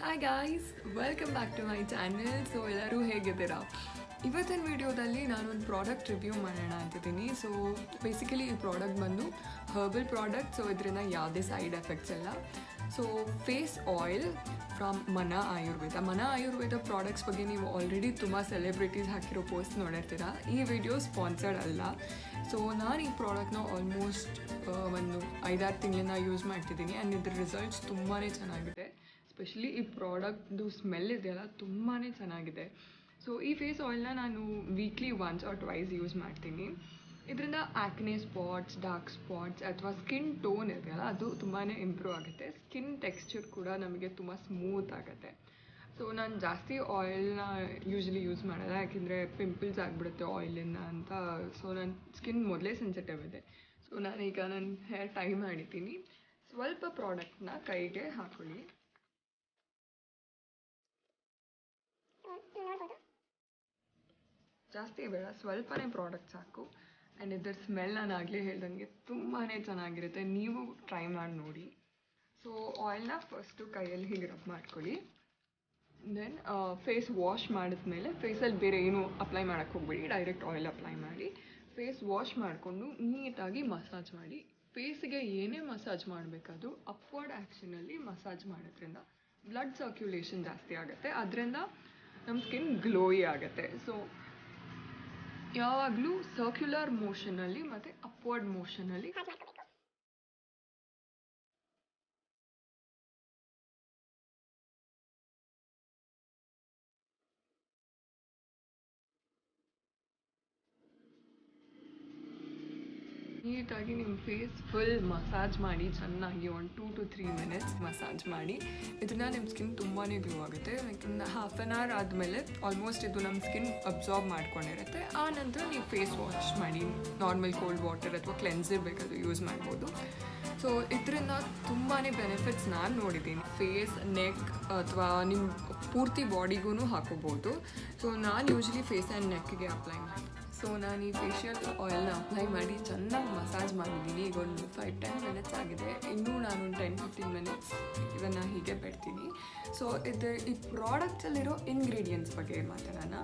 Hi guys, welcome back to my channel. So ಎಲ್ಲರೂ ಹೇಗಿದ್ದೀರಾ? ಇವತ್ತಿನ ವಿಡಿಯೋದಲ್ಲಿ ನಾನೊಂದು ಪ್ರಾಡಕ್ಟ್ ರಿವ್ಯೂ ಮಾಡೋಣ ಅಂತಿದ್ದೀನಿ. ಸೊ ಬೇಸಿಕಲಿ ಈ ಪ್ರಾಡಕ್ಟ್ ಬಂದು ಹರ್ಬಲ್ ಪ್ರಾಡಕ್ಟ್. ಸೊ ಇದರಿಂದ ಯಾವುದೇ ಸೈಡ್ ಎಫೆಕ್ಟ್ಸ್ ಇಲ್ಲ. So face oil from Mana Ayurveda products ಬಗ್ಗೆ ನೀವು ಆಲ್ರೆಡಿ ತುಂಬ ಸೆಲೆಬ್ರಿಟೀಸ್ ಹಾಕಿರೋ ಪೋಸ್ಟ್ ನೋಡಿರ್ತೀರ. ಈ ವಿಡಿಯೋ ಸ್ಪಾನ್ಸರ್ಡ್ ಅಲ್ಲ. ಸೊ ನಾನು ಈ ಪ್ರಾಡಕ್ಟ್ನ ಆಲ್ಮೋಸ್ಟ್ ಒಂದು 5-6 ತಿಂಗಳಿಂದ ಯೂಸ್ ಮಾಡ್ತಿದ್ದೀನಿ ಆ್ಯಂಡ್ ಇದ್ರ ರಿಸಲ್ಟ್ಸ್ ತುಂಬಾ ಚೆನ್ನಾಗಿದೆ. ಎಸ್ಪೆಷಲಿ ಈ ಪ್ರಾಡಕ್ಟ್ದು ಸ್ಮೆಲ್ ಇದೆಯಲ್ಲ ತುಂಬಾ ಚೆನ್ನಾಗಿದೆ. ಸೊ ಈ ಫೇಸ್ ಆಯಿಲ್ನ ನಾನು weekly once or twice use ಮಾಡ್ತೀನಿ. ಇದರಿಂದ ಆ್ಯಕ್ನೆ ಸ್ಪಾಟ್ಸ್, ಡಾರ್ಕ್ ಸ್ಪಾಟ್ಸ್ ಅಥವಾ ಸ್ಕಿನ್ ಟೋನ್ ಇದೆಯಲ್ಲ ಅದು ತುಂಬಾ ಇಂಪ್ರೂವ್ ಆಗುತ್ತೆ. ಸ್ಕಿನ್ ಟೆಕ್ಸ್ಚರ್ ಕೂಡ ನಮಗೆ ತುಂಬ ಸ್ಮೂತ್ ಆಗುತ್ತೆ. ಸೊ ನಾನು ಜಾಸ್ತಿ ಆಯಿಲ್ನ ಯೂಶ್ವಲಿ ಯೂಸ್ ಮಾಡಲ್ಲ, ಯಾಕೆಂದರೆ ಪಿಂಪಲ್ಸ್ ಆಗಿಬಿಡುತ್ತೆ ಆಯಿಲಿಂದ ಅಂತ. ಸೊ ನನ್ನ ಸ್ಕಿನ್ ಮೊದಲೇ ಸೆನ್ಸಿಟಿವ್ ಇದೆ. ಸೊ ನಾನೀಗ ನನ್ನ ಹೇರ್ ಟೈ ಮಾಡಿದ್ದೀನಿ. ಸ್ವಲ್ಪ ಪ್ರಾಡಕ್ಟ್ನ ಕೈಗೆ ಹಾಕೊಳ್ಳಿ. ಜಾಸ್ತಿ ಬೇಡ, ಸ್ವಲ್ಪನೇ ಪ್ರಾಡಕ್ಟ್ ಸಾಕು. ಆ್ಯಂಡ್ ಇದ್ರ ಸ್ಮೆಲ್ ನಾನು ಆಗಲೇ ಹೇಳ್ದಂಗೆ ತುಂಬಾ ಚೆನ್ನಾಗಿರುತ್ತೆ. ನೀವು ಟ್ರೈ ಮಾಡಿ ನೋಡಿ. ಸೊ ಆಯಿಲ್ನ ಫಸ್ಟು ಕೈಯಲ್ಲಿ ಹೀಗೆ ರಬ್ ಮಾಡ್ಕೊಳ್ಳಿ. ದೆನ್ ಫೇಸ್ ವಾಶ್ ಮಾಡಿದ್ಮೇಲೆ ಫೇಸಲ್ಲಿ ಬೇರೆ ಏನು ಅಪ್ಲೈ ಮಾಡೋಕ್ಕೆ ಹೋಗ್ಬೇಡಿ, ಡೈರೆಕ್ಟ್ ಆಯಿಲ್ ಅಪ್ಲೈ ಮಾಡಿ ಫೇಸ್ ವಾಶ್ ಮಾಡಿಕೊಂಡು ನೀಟಾಗಿ ಮಸಾಜ್ ಮಾಡಿ. ಫೇಸಿಗೆ ಏನೇ ಮಸಾಜ್ ಮಾಡಬೇಕಾದ್ರೂ ಅಪ್ವರ್ಡ್ ಆ್ಯಕ್ಷನಲ್ಲಿ ಮಸಾಜ್ ಮಾಡೋದ್ರಿಂದ ಬ್ಲಡ್ ಸರ್ಕ್ಯುಲೇಷನ್ ಜಾಸ್ತಿ ಆಗುತ್ತೆ. ಅದರಿಂದ ನಮ್ಮ ಸ್ಕಿನ್ ಗ್ಲೋಯಿ ಆಗುತ್ತೆ. ಸೊ ಯಾವಾಗಲೂ ಸರ್ಕ್ಯುಲರ್ ಮೋಷನಲ್ಲಿ ಮತ್ತು ಅಪ್ವರ್ಡ್ ಮೋಷನಲ್ಲಿ ನೀಟಾಗಿ ನಿಮ್ಮ ಫೇಸ್ ಫುಲ್ ಮಸಾಜ್ ಮಾಡಿ ಚೆನ್ನಾಗಿ ಒಂದು 2 to 3 minutes ಮಸಾಜ್ ಮಾಡಿ. ಇದರಿಂದ ನಿಮ್ಮ ಸ್ಕಿನ್ ತುಂಬಾ ಗ್ಲೋ ಆಗುತ್ತೆ. ಲೈಕ್ ಹಾಫ್ ಆನ್ ಅವರ್ ಆದಮೇಲೆ ಆಲ್ಮೋಸ್ಟ್ ಇದು ನಮ್ಮ ಸ್ಕಿನ್ ಅಬ್ಸಾರ್ಬ್ ಮಾಡ್ಕೊಂಡಿರುತ್ತೆ. ಆ ನಂತರ ನೀವು ಫೇಸ್ ವಾಶ್ ಮಾಡಿ ನಾರ್ಮಲ್ ಕೋಲ್ಡ್ ವಾಟರ್ ಅಥವಾ ಕ್ಲೆನ್ಸರ್ ಬೇಕಾದರೂ ಯೂಸ್ ಮಾಡ್ಬೋದು. ಸೊ ಇದರಿಂದ ತುಂಬಾ ಬೆನಿಫಿಟ್ಸ್ ನಾನು ನೋಡಿದ್ದೀನಿ. ಫೇಸ್, ನೆಕ್ ಅಥವಾ ನಿಮ್ಮ ಪೂರ್ತಿ ಬಾಡಿಗೂ ಹಾಕೋಬೋದು. ಸೊ ನಾನು ಯೂಶ್ವಲಿ ಫೇಸ್ ಆ್ಯಂಡ್ ನೆಕ್ಗೆ ಅಪ್ಲೈ ಮಾಡಿ. ಸೊ ನಾನು ಈ ಫೇಶಿಯಲ್ ಆಯಿಲ್ನ ಅಪ್ಲೈ ಮಾಡಿ ಚೆನ್ನಾಗಿ ಮಸಾಜ್ ಮಾಡಿದ್ದೀನಿ. ಈಗ ಒಂದು 5-10 minutes ಆಗಿದೆ. ಇನ್ನೂ ನಾನು 10-15 minutes ಇದನ್ನು ಹೀಗೆ ಬಿಡ್ತೀನಿ. ಸೊ ಈ ಪ್ರಾಡಕ್ಟ್ಸಲ್ಲಿರೋ ಇಂಗ್ರೀಡಿಯೆಂಟ್ಸ್ ಬಗ್ಗೆ ಮಾತಾಡೋಣ.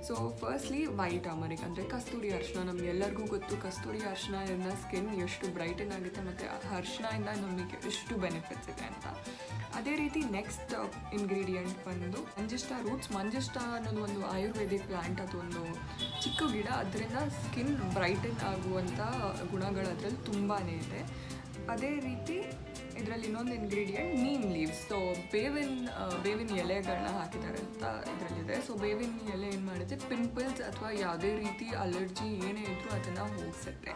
ಸೊ ಫಸ್ಟ್ಲಿ ವೈಟ್ ಟರ್ಮರಿಕ್ ಅಂದರೆ ಕಸ್ತೂರಿ ಅರಿಶಿನ. ನಮಗೆಲ್ಲರಿಗೂ ಗೊತ್ತು ಕಸ್ತೂರಿ ಅರಿಶಿನದಿಂದ ಸ್ಕಿನ್ ಎಷ್ಟು ಬ್ರೈಟನ್ ಆಗುತ್ತೆ ಮತ್ತು ಅರಿಶಿನದಿಂದ ನಮಗೆ ಎಷ್ಟು ಬೆನಿಫಿಟ್ಸ್ ಇದೆ ಅಂತ. ಅದೇ ರೀತಿ ನೆಕ್ಸ್ಟ್ ಇಂಗ್ರೀಡಿಯೆಂಟ್ ಬಂದು ಮಂಜಿಷ್ಟ ಅನ್ನೋದು ಒಂದು ಆಯುರ್ವೇದಿಕ್ ಪ್ಲ್ಯಾಂಟ್. ಅದೊಂದು ಚಿಕ್ಕ ಗಿಡ. ಅದರಿಂದ ಸ್ಕಿನ್ ಬ್ರೈಟನ್ ಆಗುವಂಥ ಗುಣಗಳು ಅದರಲ್ಲಿ ತುಂಬಾ ಇದೆ. ಅದೇ ರೀತಿ ಇದರಲ್ಲಿ ಇನ್ನೊಂದು ಇಂಗ್ರೀಡಿಯೆಂಟ್ ನೀಮ್ ಲೀವ್ಸ್. ಸೊ ಬೇವಿನ ಎಲೆಗಳನ್ನ ಹಾಕಿದ್ದಾರೆ ಅಂತ ಇದರಲ್ಲಿದೆ. ಸೊ ಬೇವಿನ ಎಲೆ ಏನು ಮಾಡುತ್ತೆ, ಪಿಂಪಲ್ಸ್ ಅಥವಾ ಯಾವುದೇ ರೀತಿ ಅಲರ್ಜಿ ಏನೇ ಇದ್ದರೂ ಅದನ್ನು ಹೋಗಿಸುತ್ತೆ.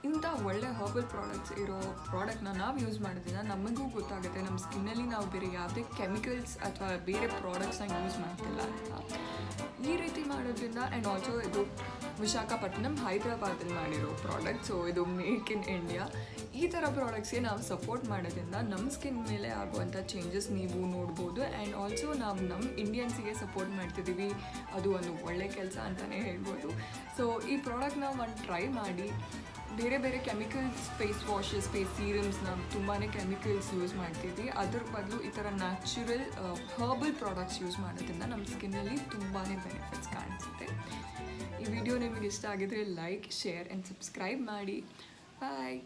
ಇಂಥ ಒಳ್ಳೆ ಹರ್ಬಲ್ ಪ್ರಾಡಕ್ಟ್ಸ್ ಇರೋ ಪ್ರಾಡಕ್ಟ್ನ ನಾವು ಯೂಸ್ ಮಾಡೋದ್ರಿಂದ ನಮಗೂ ಗೊತ್ತಾಗುತ್ತೆ ನಮ್ಮ ಸ್ಕಿನ್ನಲ್ಲಿ ನಾವು ಬೇರೆ ಯಾವುದೇ ಕೆಮಿಕಲ್ಸ್ ಅಥವಾ ಬೇರೆ ಪ್ರಾಡಕ್ಟ್ಸ್ನ ಯೂಸ್ ಮಾಡ್ತಿಲ್ಲ ಅಂತ. ಈ ರೀತಿ ಮಾಡೋದ್ರಿಂದ ಆ್ಯಂಡ್ ಆಲ್ಸೋ ಇದು ವಿಶಾಖಪಟ್ಟಣಂ, ಹೈದರಾಬಾದಲ್ಲಿ ಮಾಡಿರೋ ಪ್ರಾಡಕ್ಟ್. ಸೊ ಇದು ಮೇಕ್ ಇನ್ ಇಂಡಿಯಾ. ಈ ಥರ ಪ್ರಾಡಕ್ಟ್ಸ್ಗೆ ನಾವು ಸಪೋರ್ಟ್ ಮಾಡೋದ್ರಿಂದ ನಮ್ಮ ಸ್ಕಿನ್ ಮೇಲೆ ಆಗುವಂಥ ಚೇಂಜಸ್ ನೀವು ನೋಡ್ಬೋದು. ಆ್ಯಂಡ್ ಆಲ್ಸೋ ನಾವು ನಮ್ಮ ಇಂಡಿಯನ್ಸಿಗೆ ಸಪೋರ್ಟ್ ಮಾಡ್ತಿದ್ದೀವಿ. ಅದು ಒಂದು ಒಳ್ಳೆ ಕೆಲಸ ಅಂತಲೇ ಹೇಳ್ಬೋದು. ಸೊ ಈ ಪ್ರಾಡಕ್ಟ್ನ ಒಂದು ಟ್ರೈ ಮಾಡಿ. ಬೇರೆ ಬೇರೆ chemicals, face washes, face serums ನಾವು ತುಂಬಾ ಕೆಮಿಕಲ್ಸ್ ಯೂಸ್ ಮಾಡ್ತೀವಿ. ಅದ್ರ ಬದಲು ಈ ಥರ ನ್ಯಾಚುರಲ್ ಹರ್ಬಲ್ ಪ್ರಾಡಕ್ಟ್ಸ್ ಯೂಸ್ ಮಾಡೋದ್ರಿಂದ ನಮ್ಮ ಸ್ಕಿನ್ನಲ್ಲಿ ತುಂಬಾ ಬೆನಿಫಿಟ್ಸ್ ಕಾಣಿಸುತ್ತೆ. ಈ ವಿಡಿಯೋ ನಿಮಗೆ ಇಷ್ಟ ಆಗಿದ್ರೆ ಲೈಕ್, ಶೇರ್ ಆ್ಯಂಡ್ ಸಬ್ಸ್ಕ್ರೈಬ್ ಮಾಡಿ. ಬಾಯ್.